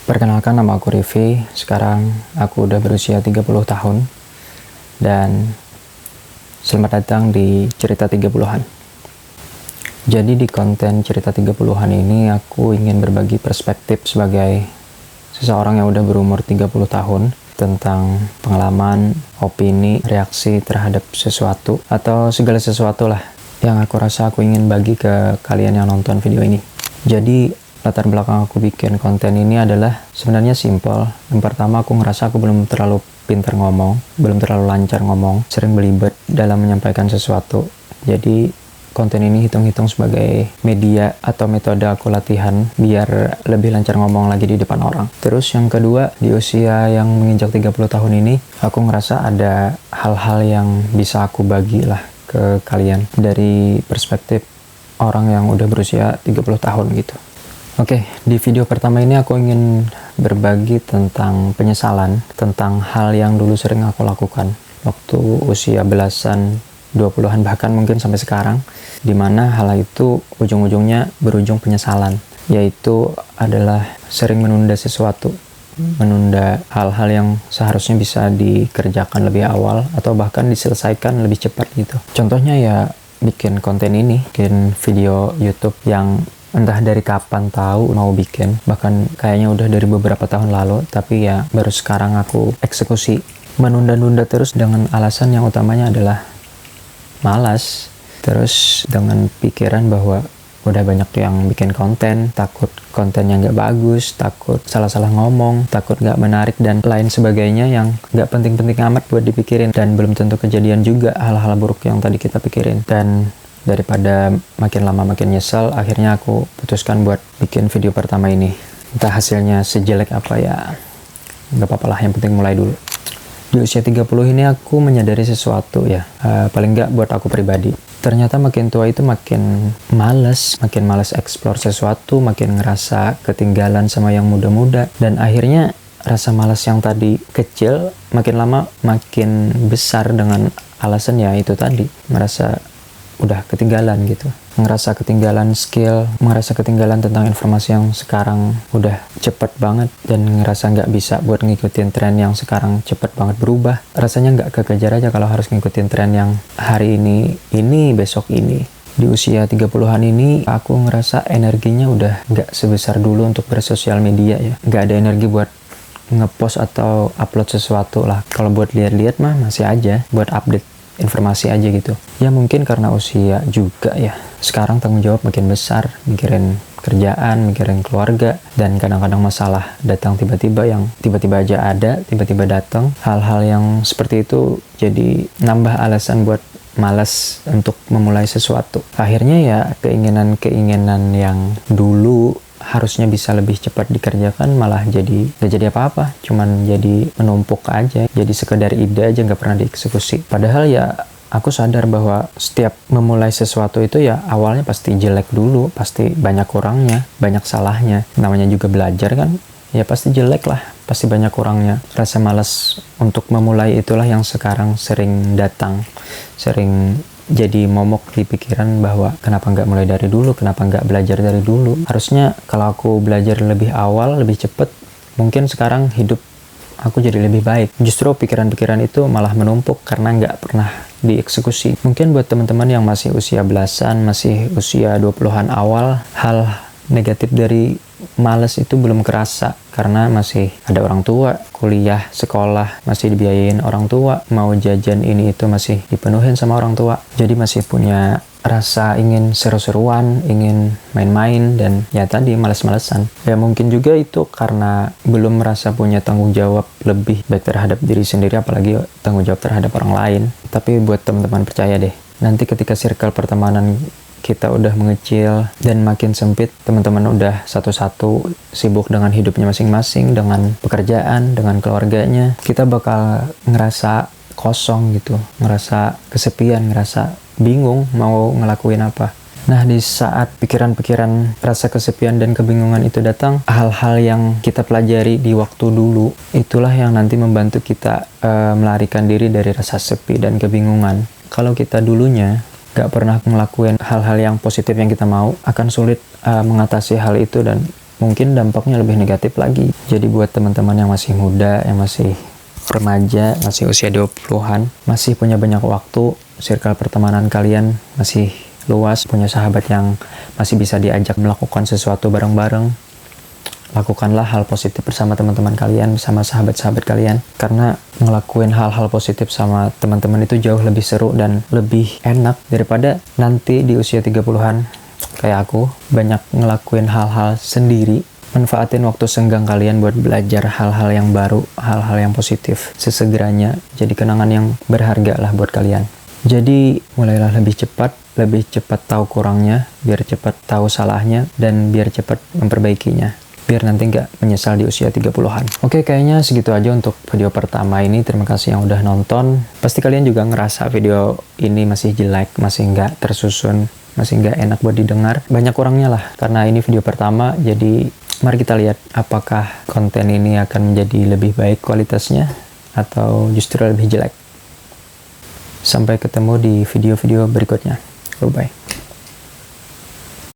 Perkenalkan, nama aku Rivi. Sekarang aku udah berusia 30 tahun. Dan selamat datang di cerita 30-an. Jadi di konten cerita 30-an ini aku ingin berbagi perspektif sebagai seseorang yang udah berumur 30 tahun tentang pengalaman, opini, reaksi terhadap sesuatu atau segala sesuatu lah yang aku rasa aku ingin bagi ke kalian yang nonton video ini. Jadi latar belakang aku bikin konten ini adalah sebenarnya simple. Yang pertama, aku ngerasa aku belum terlalu pintar ngomong, belum terlalu lancar ngomong, sering belibet dalam menyampaikan sesuatu. Jadi konten ini hitung-hitung sebagai media atau metode aku latihan biar lebih lancar ngomong lagi di depan orang. Terus yang kedua, di usia yang menginjak 30 tahun ini, aku ngerasa ada hal-hal yang bisa aku bagi lah ke kalian dari perspektif orang yang udah berusia 30 tahun gitu. Oke, di video pertama ini aku ingin berbagi tentang penyesalan, tentang hal yang dulu sering aku lakukan waktu usia belasan, 20-an, bahkan mungkin sampai sekarang, dimana hal itu ujung-ujungnya berujung penyesalan, yaitu adalah sering menunda sesuatu, menunda hal-hal yang seharusnya bisa dikerjakan lebih awal atau bahkan diselesaikan lebih cepat gitu. Contohnya ya bikin konten ini, bikin video YouTube yang entah dari kapan tahu mau bikin, bahkan kayaknya udah dari beberapa tahun lalu, tapi ya baru sekarang aku eksekusi. Menunda-nunda terus dengan alasan yang utamanya adalah malas, terus dengan pikiran bahwa udah banyak yang bikin konten, takut kontennya nggak bagus, takut salah-salah ngomong, takut nggak menarik, dan lain sebagainya yang nggak penting-penting amat buat dipikirin, dan belum tentu kejadian juga hal-hal buruk yang tadi kita pikirin. Dan daripada makin lama makin nyesel, akhirnya aku putuskan buat bikin video pertama ini. Entah hasilnya sejelek apa ya, nggak apa-apa lah, yang penting mulai dulu. Di usia 30 ini aku menyadari sesuatu ya, paling nggak buat aku pribadi. Ternyata makin tua itu makin males explore sesuatu, makin ngerasa ketinggalan sama yang muda-muda, dan akhirnya rasa malas yang tadi kecil makin lama makin besar dengan alasan ya itu tadi, merasa udah ketinggalan gitu, ngerasa ketinggalan skill, ngerasa ketinggalan tentang informasi yang sekarang udah cepet banget, dan ngerasa nggak bisa buat ngikutin tren yang sekarang cepet banget berubah. Rasanya nggak kekejar aja kalau harus ngikutin tren yang hari ini besok ini. Di usia 30-an ini aku ngerasa energinya udah nggak sebesar dulu untuk bersosial media ya, nggak ada energi buat ngepost atau upload sesuatu lah. Kalau buat lihat-lihat mah masih aja, buat update informasi aja gitu. Ya mungkin karena usia juga ya. Sekarang tanggung jawab makin besar, mikirin kerjaan, mikirin keluarga, dan kadang-kadang masalah datang tiba-tiba yang tiba-tiba aja ada, tiba-tiba datang. Hal-hal yang seperti itu jadi nambah alasan buat malas untuk memulai sesuatu. Akhirnya ya keinginan-keinginan yang dulu harusnya bisa lebih cepat dikerjakan malah gak jadi apa-apa, cuman jadi menumpuk aja, jadi sekedar ide aja, nggak pernah dieksekusi. Padahal ya aku sadar bahwa setiap memulai sesuatu itu ya awalnya pasti jelek dulu, pasti banyak kurangnya, banyak salahnya. Namanya juga belajar kan, ya pasti jelek lah, pasti banyak kurangnya. Rasa malas untuk memulai itulah yang sekarang sering datang, sering jadi momok di pikiran bahwa kenapa nggak mulai dari dulu, kenapa nggak belajar dari dulu. Harusnya kalau aku belajar lebih awal, lebih cepet, mungkin sekarang hidup aku jadi lebih baik. Justru pikiran-pikiran itu malah menumpuk karena nggak pernah dieksekusi. Mungkin buat teman-teman yang masih usia belasan, masih usia 20-an awal, hal negatif dari males itu belum kerasa karena masih ada orang tua, kuliah, sekolah masih dibiayain orang tua, mau jajan ini itu masih dipenuhin sama orang tua. Jadi masih punya rasa ingin seru-seruan, ingin main-main, dan ya tadi males-malesan. Ya mungkin juga itu karena belum merasa punya tanggung jawab lebih baik terhadap diri sendiri, apalagi tanggung jawab terhadap orang lain. Tapi buat teman-teman percaya deh, nanti ketika circle pertemanan kita udah mengecil dan makin sempit, teman-teman udah satu-satu sibuk dengan hidupnya masing-masing, dengan pekerjaan, dengan keluarganya, kita bakal ngerasa kosong gitu, ngerasa kesepian, ngerasa bingung mau ngelakuin apa. Nah, di saat pikiran-pikiran, rasa kesepian dan kebingungan itu datang, hal-hal yang kita pelajari di waktu dulu, itulah yang nanti membantu kita melarikan diri dari rasa sepi dan kebingungan. Kalau kita dulunya gak pernah ngelakuin hal-hal yang positif yang kita mau, akan sulit mengatasi hal itu dan mungkin dampaknya lebih negatif lagi. Jadi buat teman-teman yang masih muda, yang masih remaja, masih usia 20-an, masih punya banyak waktu, circle pertemanan kalian masih luas, punya sahabat yang masih bisa diajak melakukan sesuatu bareng-bareng, lakukanlah hal positif bersama teman-teman kalian, sama sahabat-sahabat kalian. Karena ngelakuin hal-hal positif sama teman-teman itu jauh lebih seru dan lebih enak daripada nanti di usia 30-an kayak aku, banyak ngelakuin hal-hal sendiri. Manfaatin waktu senggang kalian buat belajar hal-hal yang baru, hal-hal yang positif sesegeranya. Jadi kenangan yang berharga lah buat kalian. Jadi mulailah lebih cepat tahu kurangnya, biar cepat tahu salahnya, dan biar cepat memperbaikinya. Biar nanti nggak menyesal di usia 30-an. Oke, kayaknya segitu aja untuk video pertama ini. Terima kasih yang udah nonton. Pasti kalian juga ngerasa video ini masih jelek, masih nggak tersusun, masih nggak enak buat didengar. Banyak kurangnya lah, karena ini video pertama. Jadi mari kita lihat apakah konten ini akan menjadi lebih baik kualitasnya atau justru lebih jelek. Sampai ketemu di video-video berikutnya. Bye-bye.